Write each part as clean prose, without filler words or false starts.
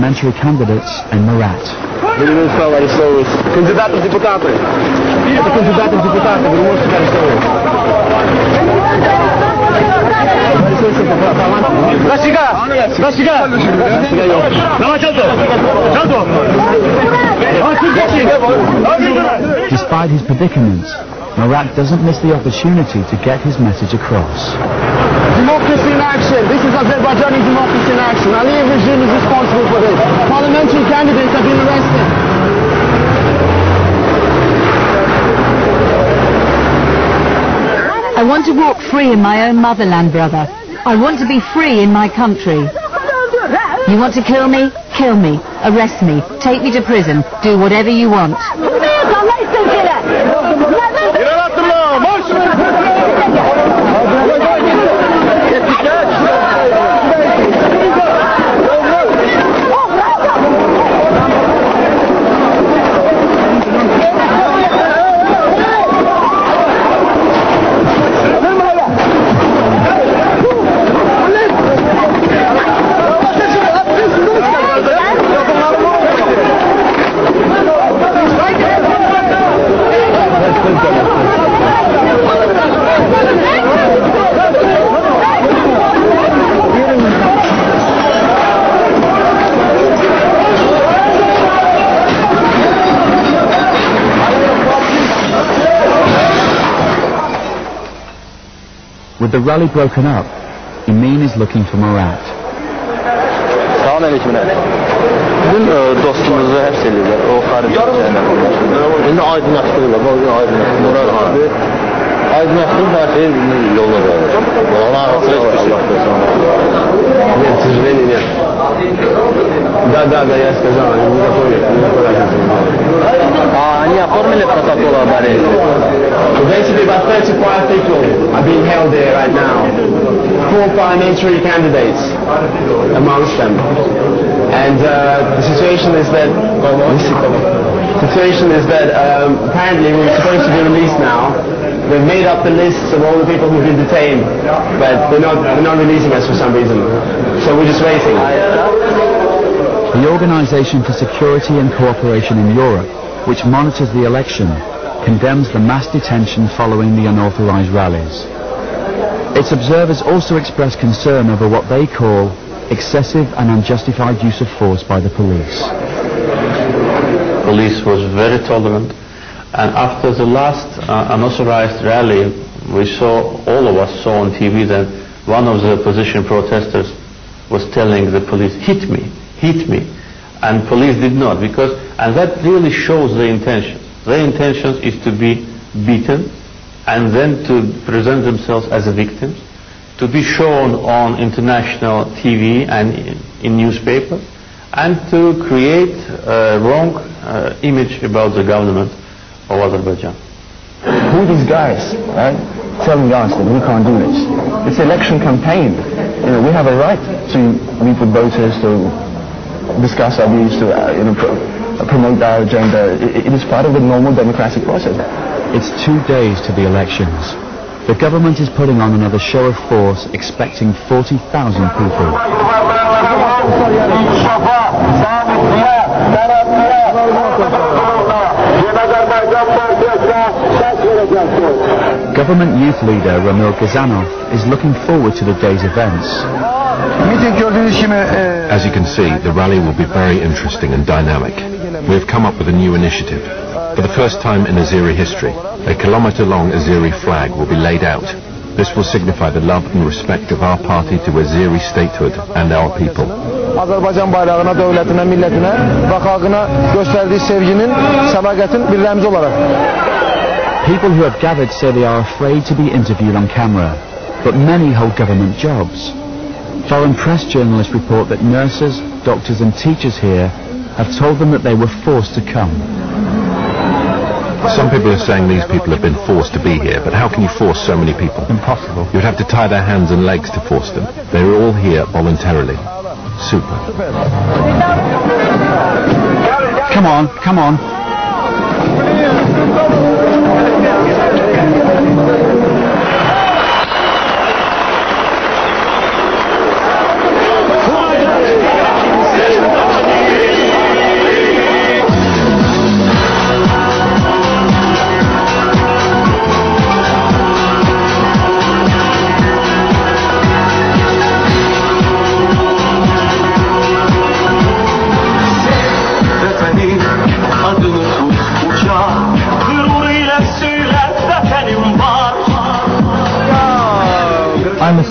parliamentary candidates in Murat. Candidatos deputados. Candidatos deputados. Despite his predicament, Murat doesn't miss the opportunity to get his message across. Democracy in action. This is Azerbaijani democracy in action. Aliyev regime is responsible for this. Parliamentary candidates have been arrested. I want to walk free in my own motherland, brother. I want to be free in my country. You want to kill me? Kill me. Arrest me. Take me to prison. Do whatever you want. With the rally broken up, Emin is looking for Murat. Selamünaleyküm. Bizim dostumuzu hepsi ediyorlar. O harici cehennemler. Aydınlaştırıyorlar. Murat abi aydınlaştırıp her şeyi yoluna koyuyor. Ona arasında hiçbir şey. Нет, к сожалению, нет. Да, я сказал, они не готовят. Они оформили протокол об аресте. Basically, about 35 people are being held there right now. 4 parliamentary candidates amongst them. And the situation is that apparently we're supposed to be released now. They've made up the lists of all the people who've been detained, but they're not releasing us for some reason. So we're just waiting. The Organisation for Security and Cooperation in Europe, which monitors the election, condemns the mass detention following the unauthorised rallies. Its observers also express concern over what they call excessive and unjustified use of force by the police. Police was very tolerant, and after the last unauthorized rally, all of us saw on TV that one of the opposition protesters was telling the police, hit me, and police did not, and that really shows their intention. Their intention is to be beaten and then to present themselves as victims, to be shown on international TV and in newspapers, and to create a wrong image about the government of Azerbaijan. Who are these guys, right, telling us that we can't do this? It's an election campaign. We have a right to meet with voters, to discuss our views, to promote our agenda. It is part of the normal democratic process. It's 2 days to the elections. The government is putting on another show of force, expecting 40,000 people. Government youth leader Ramil Gazanov is looking forward to the day's events. As you can see, the rally will be very interesting and dynamic. We have come up with a new initiative. For the first time in Azeri history, a kilometre-long Azeri flag will be laid out. This will signify the love and respect of our party to Azeri statehood and our people. Azerbaycan bayrağına, dövlətinə, millətinə və xalqına göstərdiyi sevginin, sədaqətin bir rəmzi olaraq. People who have gathered say they are afraid to be interviewed on camera, but many hold government jobs. Foreign press journalists report that nurses, doctors and teachers here have told them that they were forced to come. Some people are saying these people have been forced to be here, but how can you force so many people? Impossible. You'd have to tie their hands and legs to force them. They were all here voluntarily. Super. Come on, come on.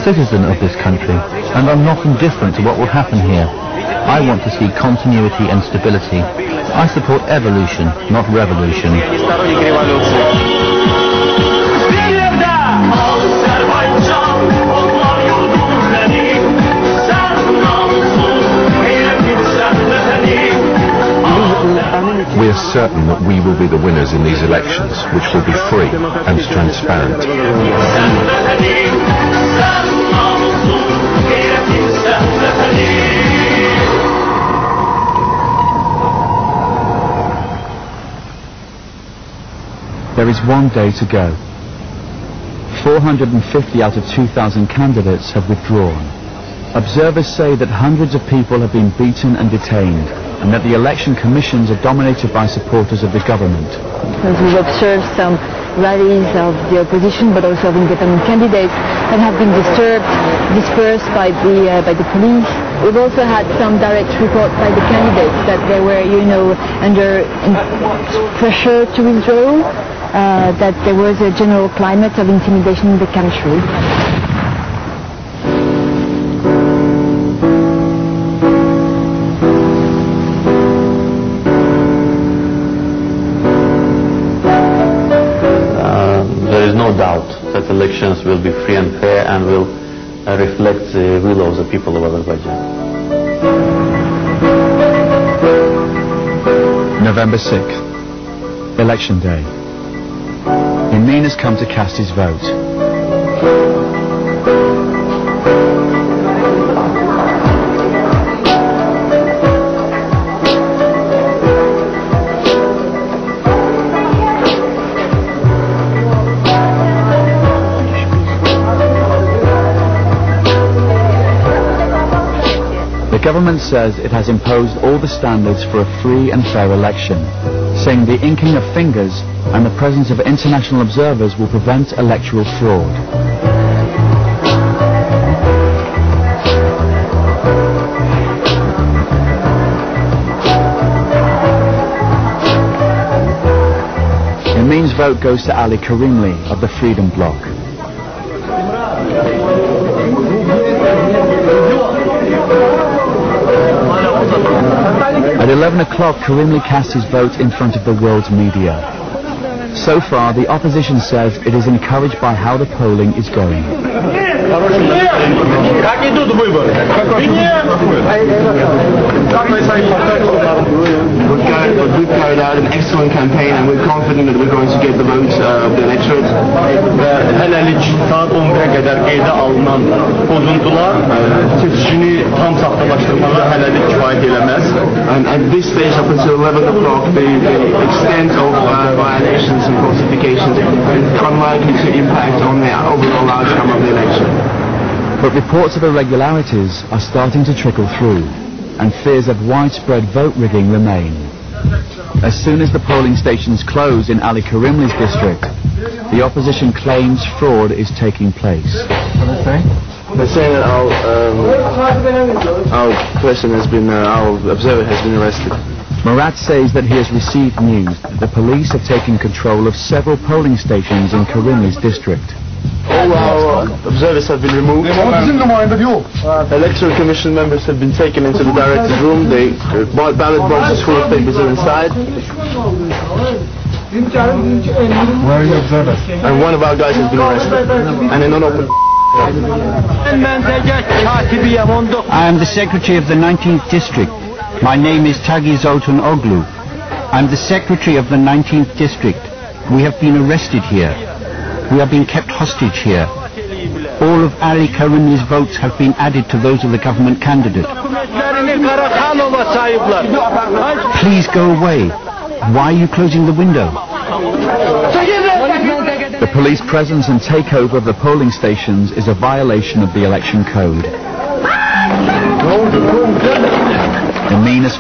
citizen of this country, and I'm not indifferent to what will happen here. I want to see continuity and stability. I support evolution, not revolution. We are certain that we will be the winners in these elections, which will be free and transparent. There is one day to go. 450 out of 2,000 candidates have withdrawn. Observers say that hundreds of people have been beaten and detained, and that the election commissions are dominated by supporters of the government. We've observed some rallies of the opposition, but also of independent candidates that have been dispersed by the police. We've also had some direct reports by the candidates that they were, under pressure to withdraw, that there was a general climate of intimidation in the country. Doubt that elections will be free and fair and will reflect the will of the people of Azerbaijan. November 6th, election day. Emin has come to cast his vote. The government says it has imposed all the standards for a free and fair election, saying the inking of fingers and the presence of international observers will prevent electoral fraud. Emin's vote goes to Ali Karimli of the Freedom Bloc. At 11 o'clock, Karimli cast his vote in front of the world's media. So far, the opposition says it is encouraged by how the polling is going. We've carried out an excellent campaign and we're confident that we're going to get the votes of the electorate. Hələlik saat 11'e kadar qeydə alınan bozuntular seçicini tam saxtalaşdırmağa hələlik kifayət eləməz. And at this stage, up until 11 o'clock, the extent of violations and falsifications is unlikely to impact on the overall outcome of the election. But reports of irregularities are starting to trickle through, and fears of widespread vote rigging remain. As soon as the polling stations close in Ali Karimli's district, the opposition claims fraud is taking place. They're saying that our person has been, our observer has been arrested. Murat says that he has received news that the police have taken control of several polling stations in Karimli's district. All our observers have been removed. Electoral Commission members have been taken into the director's room. The ballot boxes full of papers are inside. Where are your observers? And one of our guys has been arrested. And they're not open. I am the secretary of the 19th district. My name is Tagi Zoltan Oglu. I'm the secretary of the 19th district. We have been arrested here. We are being kept hostage here. All of Ali Karimli's votes have been added to those of the government candidate. Please go away. Why are you closing the window? The police presence and takeover of the polling stations is a violation of the election code. Emin has